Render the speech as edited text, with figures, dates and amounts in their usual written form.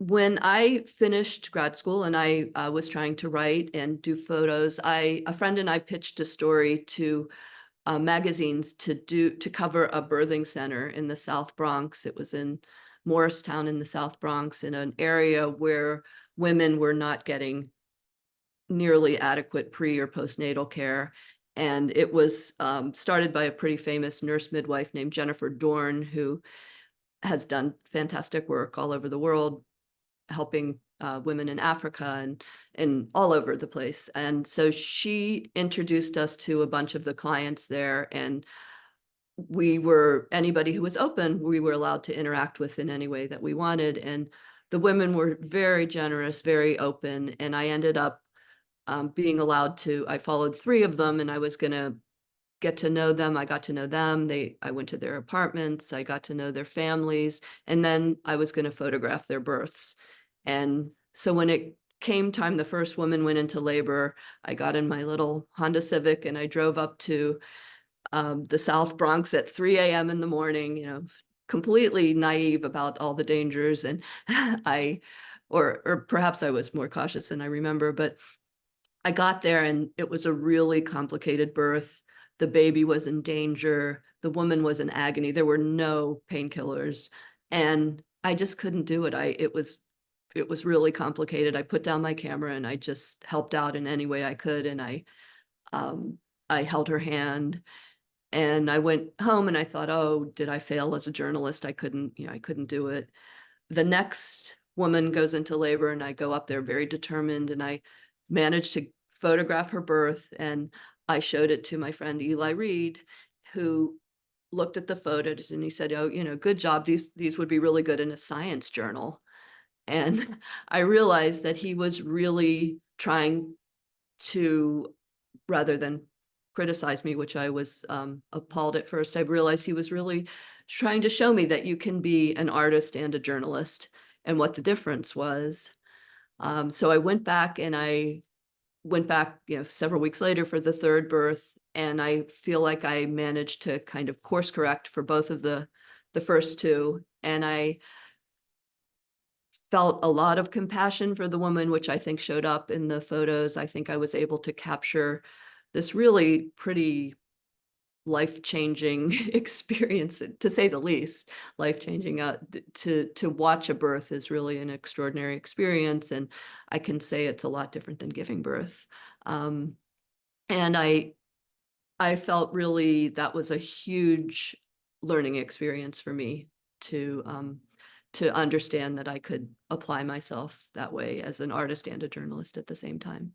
When I finished grad school and I was trying to write and do photos, a friend and I pitched a story to magazines to cover a birthing center in the South Bronx. It was in Morristown in the South Bronx, in an area where women were not getting nearly adequate pre or postnatal care. And it was started by a pretty famous nurse midwife named Jennifer Dorn, who has done fantastic work all over the world, helping women in Africa and all over the place. And so she introduced us to a bunch of the clients there, and anybody who was open, we were allowed to interact with in any way that we wanted. And the women were very generous, very open. And I ended up being allowed to, I followed three of them, and I was going to get to know them. I got to know them. I went to their apartments. I got to know their families. And then I was going to photograph their births. And so when it came time, the first woman went into labor, I got in my little Honda Civic and I drove up to the South Bronx at 3 a.m. in the morning, completely naive about all the dangers. And or perhaps I was more cautious than I remember, but I got there and it was a really complicated birth. The baby was in danger. The woman was in agony. There were no painkillers. And I just couldn't do it. It was really complicated. I put down my camera and I just helped out in any way I could. And I held her hand and I went home and I thought, oh, did I fail as a journalist? I couldn't do it. The next woman goes into labor and I go up there very determined, and I managed to photograph her birth, and I showed it to my friend Eli Reed, who looked at the photos and he said, oh, good job. These would be really good in a science journal. And I realized that he was really trying to, rather than criticize me, which I was appalled at first, I realized he was really trying to show me that you can be an artist and a journalist, and what the difference was. So I went back several weeks later for the third birth, and I feel like I managed to kind of course correct for both of the first two. And I felt a lot of compassion for the woman, which I think showed up in the photos. I think I was able to capture this really pretty life-changing experience, to say the least. Life-changing. To watch a birth is really an extraordinary experience, and I can say it's a lot different than giving birth. And I felt really that was a huge learning experience for me to understand that I could apply myself that way as an artist and a journalist at the same time.